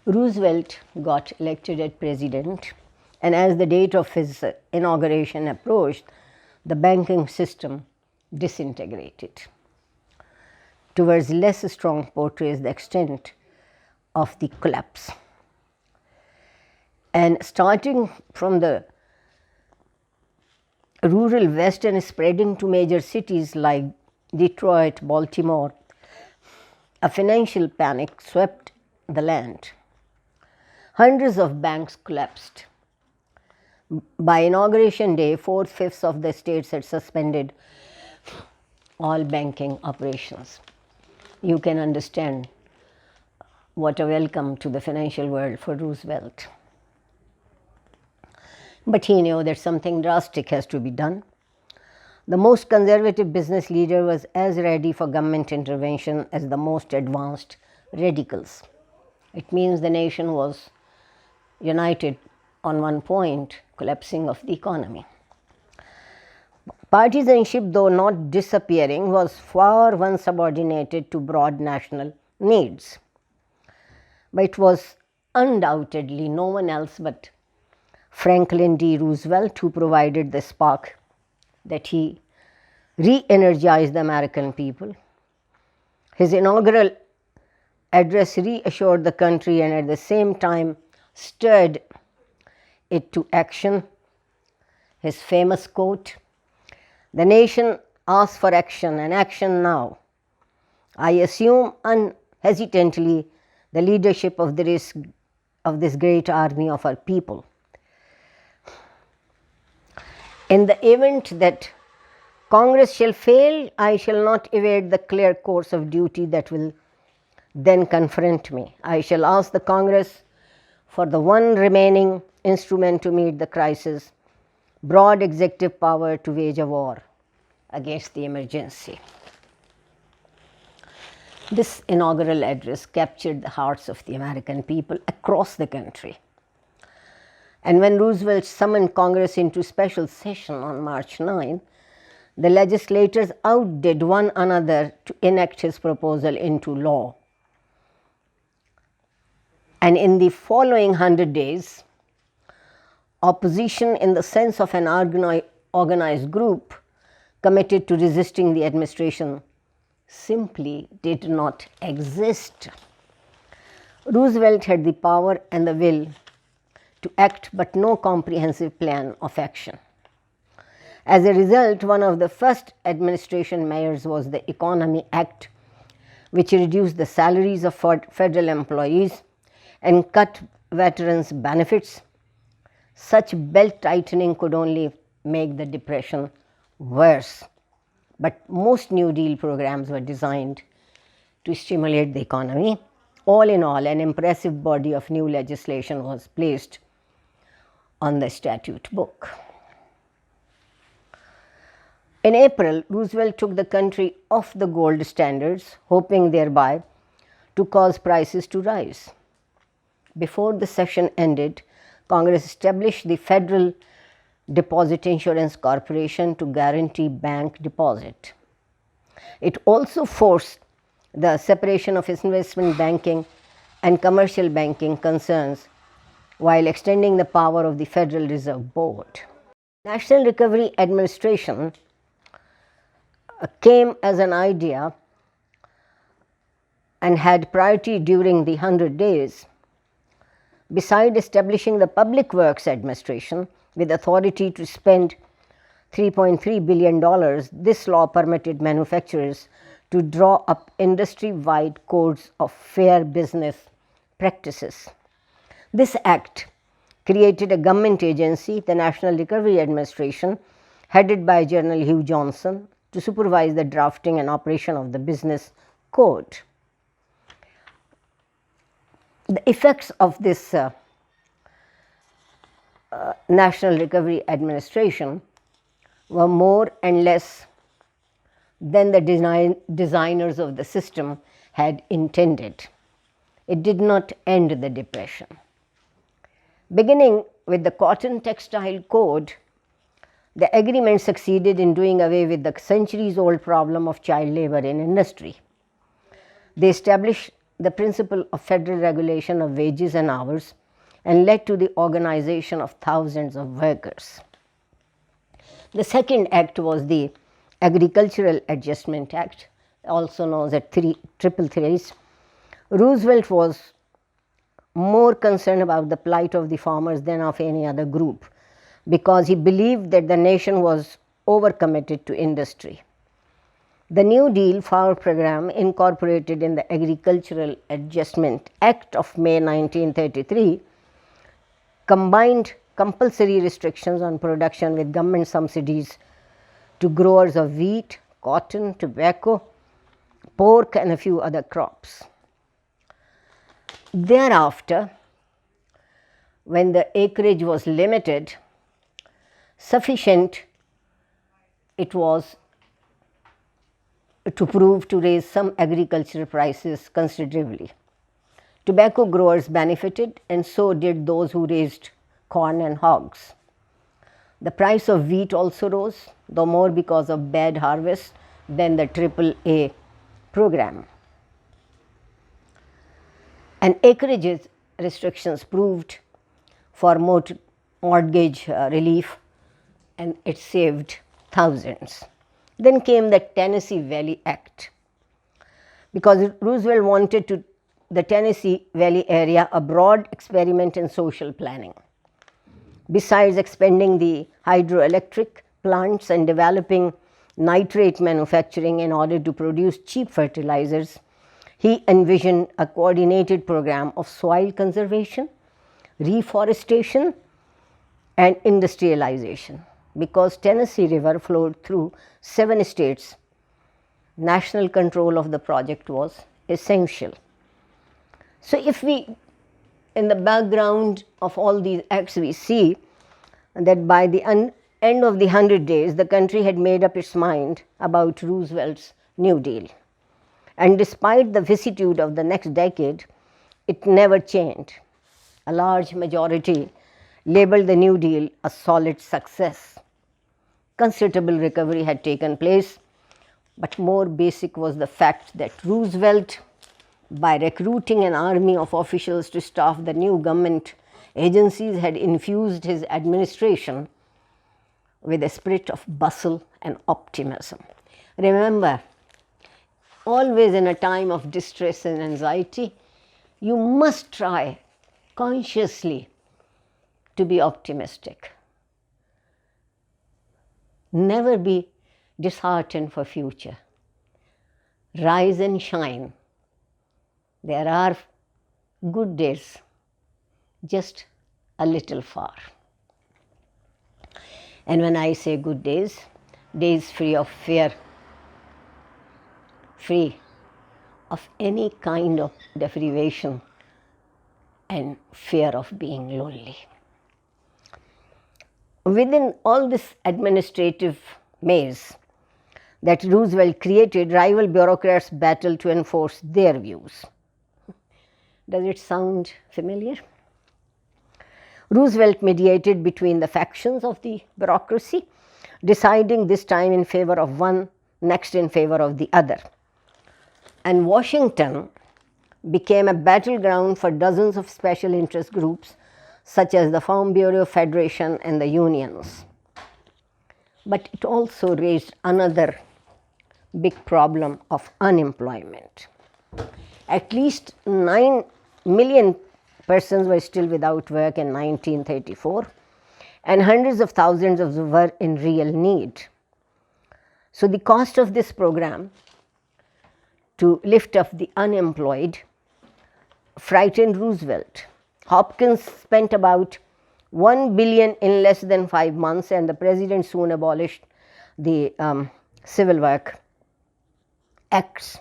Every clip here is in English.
Roosevelt got elected as president, and as the date of his inauguration approached, the banking system disintegrated. Towards less strong portrays the extent of the collapse. And starting from the rural West and spreading to major cities like Detroit, Baltimore, a financial panic swept the land. Hundreds of banks collapsed. By inauguration day, 4/5 of the states had suspended all banking operations. You can understand what a welcome to the financial world for Roosevelt. But he knew that something drastic has to be done. The most conservative business leader was as ready for government intervention as the most advanced radicals. It means the nation was united on one point, collapsing of the economy. Partisanship, though not disappearing, was far from subordinated to broad national needs. But it was undoubtedly no one else but Franklin D. Roosevelt who provided the spark that he re-energized the American people. His inaugural address reassured the country and at the same time stirred it to action. His famous quote, "The nation asks for action and action now. I assume unhesitantly the leadership of this great army of our people. In the event that Congress shall fail, I shall not evade the clear course of duty that will then confront me. I shall ask the Congress for the one remaining instrument to meet the crisis, broad executive power to wage a war against the emergency." This inaugural address captured the hearts of the American people across the country. And when Roosevelt summoned Congress into special session on March 9, the legislators outdid one another to enact his proposal into law. And in the following 100 days, opposition in the sense of an organized group committed to resisting the administration simply did not exist. Roosevelt had the power and the will to act, but no comprehensive plan of action. As a result, one of the first administration measures was the Economy Act, which reduced the salaries of federal employees and cut veterans' benefits. Such belt tightening could only make the Depression worse. But most New Deal programs were designed to stimulate the economy. All in all, an impressive body of new legislation was placed on the statute book. In April, Roosevelt took the country off the gold standards, hoping thereby to cause prices to rise. Before the session ended, Congress established the Federal Deposit Insurance Corporation to guarantee bank deposit. It also forced the separation of investment banking and commercial banking concerns while extending the power of the Federal Reserve Board. National Recovery Administration came as an idea and had priority during the 100 days. Besides establishing the Public Works Administration with authority to spend $3.3 billion, this law permitted manufacturers to draw up industry-wide codes of fair business practices. This act created a government agency, the National Recovery Administration, headed by General Hugh Johnson, to supervise the drafting and operation of the business code. The effects of this National Recovery Administration were more and less than the designers of the system had intended. It did not end the Depression. Beginning with the Cotton Textile Code, the agreement succeeded in doing away with the centuries-old problem of child labor in industry. They established the principle of federal regulation of wages and hours and led to the organization of thousands of workers. The second act was the Agricultural Adjustment Act, also known as triple threes. Roosevelt was more concerned about the plight of the farmers than of any other group, because he believed that the nation was overcommitted to industry. The New Deal farm program, incorporated in the Agricultural Adjustment Act of May 1933, combined compulsory restrictions on production with government subsidies to growers of wheat, cotton, tobacco, pork, and a few other crops. Thereafter, when the acreage was limited, sufficient it was to prove to raise some agricultural prices considerably. Tobacco growers benefited, and so did those who raised corn and hogs. The price of wheat also rose, though more because of bad harvest than the AAA program. And acreage restrictions proved for mortgage relief, and it saved thousands. Then came the Tennessee Valley Act, because Roosevelt wanted the Tennessee Valley area a broad experiment in social planning. Besides expanding the hydroelectric plants and developing nitrate manufacturing in order to produce cheap fertilizers, he envisioned a coordinated program of soil conservation, reforestation, and industrialization. Because Tennessee River flowed through 7 states, national control of the project was essential. So if we, in the background of all these acts, we see that by the end of the 100 days, the country had made up its mind about Roosevelt's New Deal. And despite the vicissitude of the next decade, it never changed. A large majority labeled the New Deal a solid success. Considerable recovery had taken place, but more basic was the fact that Roosevelt, by recruiting an army of officials to staff the new government agencies, had infused his administration with a spirit of bustle and optimism. Remember, always in a time of distress and anxiety, you must try consciously to be optimistic. Never be disheartened for future. Rise and shine. There are good days, just a little far. And when I say good days, days free of fear, free of any kind of deprivation and fear of being lonely. Within all this administrative maze that Roosevelt created, rival bureaucrats battled to enforce their views. Does it sound familiar? Roosevelt mediated between the factions of the bureaucracy, deciding this time in favor of one, next in favor of the other. And Washington became a battleground for dozens of special interest groups, such as the Farm Bureau Federation and the unions. But it also raised another big problem of unemployment. At least 9 million persons were still without work in 1934, and hundreds of thousands of them were in real need. So the cost of this program to lift up the unemployed frightened Roosevelt. Hopkins spent about $1 billion in less than 5 months, and the president soon abolished the Civil Work Acts.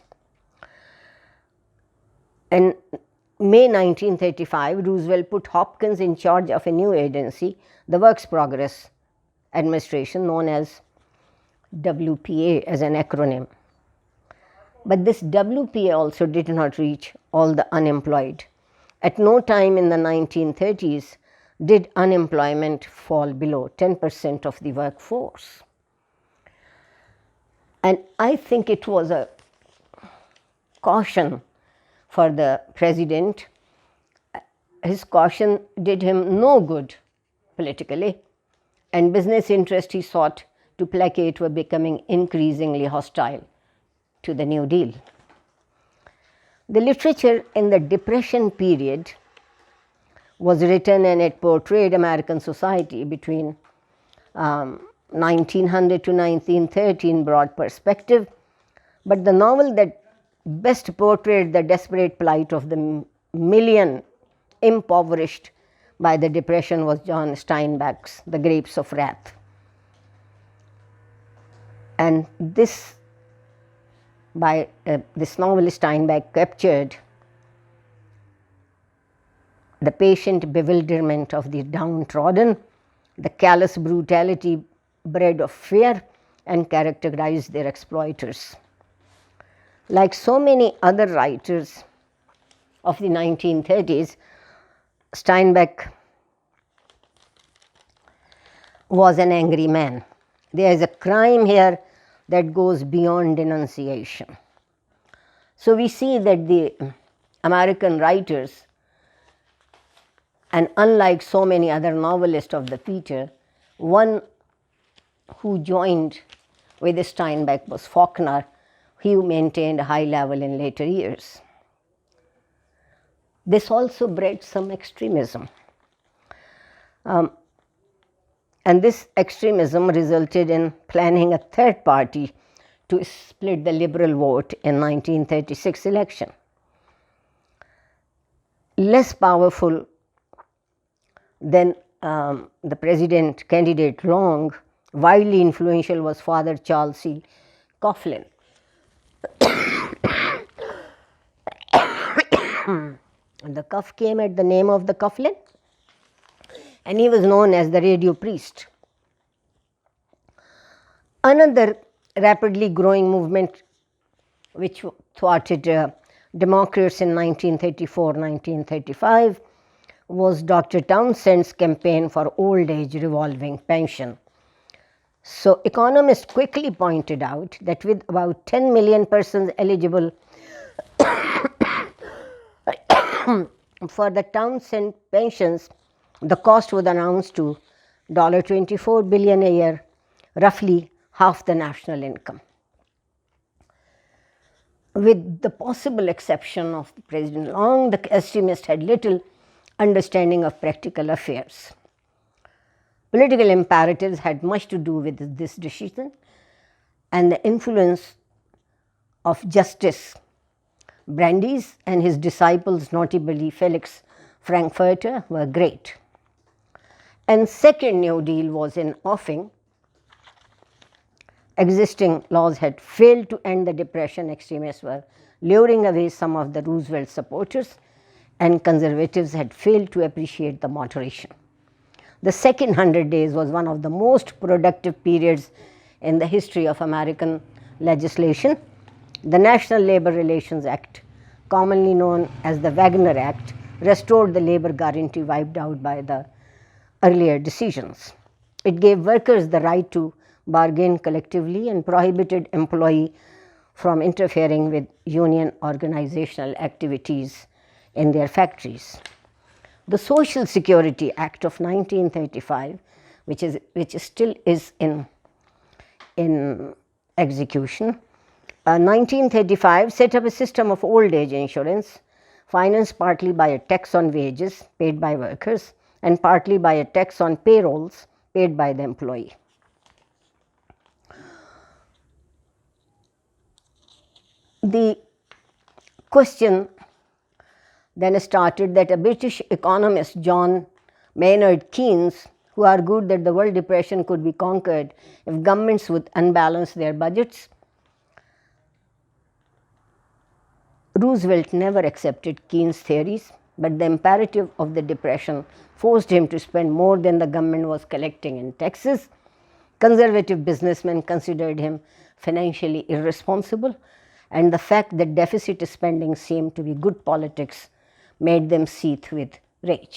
In May 1935, Roosevelt put Hopkins in charge of a new agency, the Works Progress Administration, known as WPA as an acronym. But this WPA also did not reach all the unemployed. At no time in the 1930s did unemployment fall below 10% of the workforce. And I think it was a caution for the president. His caution did him no good politically, and business interests he sought to placate were becoming increasingly hostile to the New Deal. The literature in the Depression period was written and it portrayed American society between 1900 to 1930 in broad perspective, but the novel that best portrayed the desperate plight of the million impoverished by the Depression was John Steinbeck's The Grapes of Wrath. And this novelist Steinbeck captured the patient bewilderment of the downtrodden, the callous brutality bred of fear, and characterized their exploiters. Like so many other writers of the 1930s, Steinbeck was an angry man. There is a crime here that goes beyond denunciation. So we see that the American writers, and unlike so many other novelists of the period, one who joined with Steinbeck was Faulkner, who maintained a high level in later years. This also bred some extremism. And this extremism resulted in planning a third party to split the liberal vote in 1936 election. Less powerful than the president candidate Long, widely influential was Father Charles C. Coughlin. The cough came at the name of the Coughlin, and he was known as the radio priest. Another rapidly growing movement which thwarted Democrats in 1934-1935 was Dr. Townsend's campaign for old age revolving pension. So economists quickly pointed out that with about 10 million persons eligible for the Townsend pensions, the cost was announced to $24 billion a year, roughly half the national income. With the possible exception of President Long, the estimates had little understanding of practical affairs. Political imperatives had much to do with this decision, and the influence of Justice Brandeis and his disciples, notably Felix Frankfurter, were great. And second New Deal was in offing. Existing laws had failed to end the Depression. Extremists were luring away some of the Roosevelt supporters, and conservatives had failed to appreciate the moderation. The second 100 days was one of the most productive periods in the history of American legislation. The National Labor Relations Act, commonly known as the Wagner Act, restored the labor guarantee wiped out by the earlier decisions. It gave workers the right to bargain collectively and prohibited employees from interfering with union organizational activities in their factories. The Social Security Act of 1935, which still is in execution, 1935 set up a system of old age insurance, financed partly by a tax on wages paid by workers and partly by a tax on payrolls paid by the employee. The question then started that a British economist, John Maynard Keynes, who argued that the World Depression could be conquered if governments would unbalance their budgets. Roosevelt never accepted Keynes' theories, but the imperative of the Depression forced him to spend more than the government was collecting in taxes. Conservative businessmen considered him financially irresponsible, and the fact that deficit spending seemed to be good politics made them seethe with rage.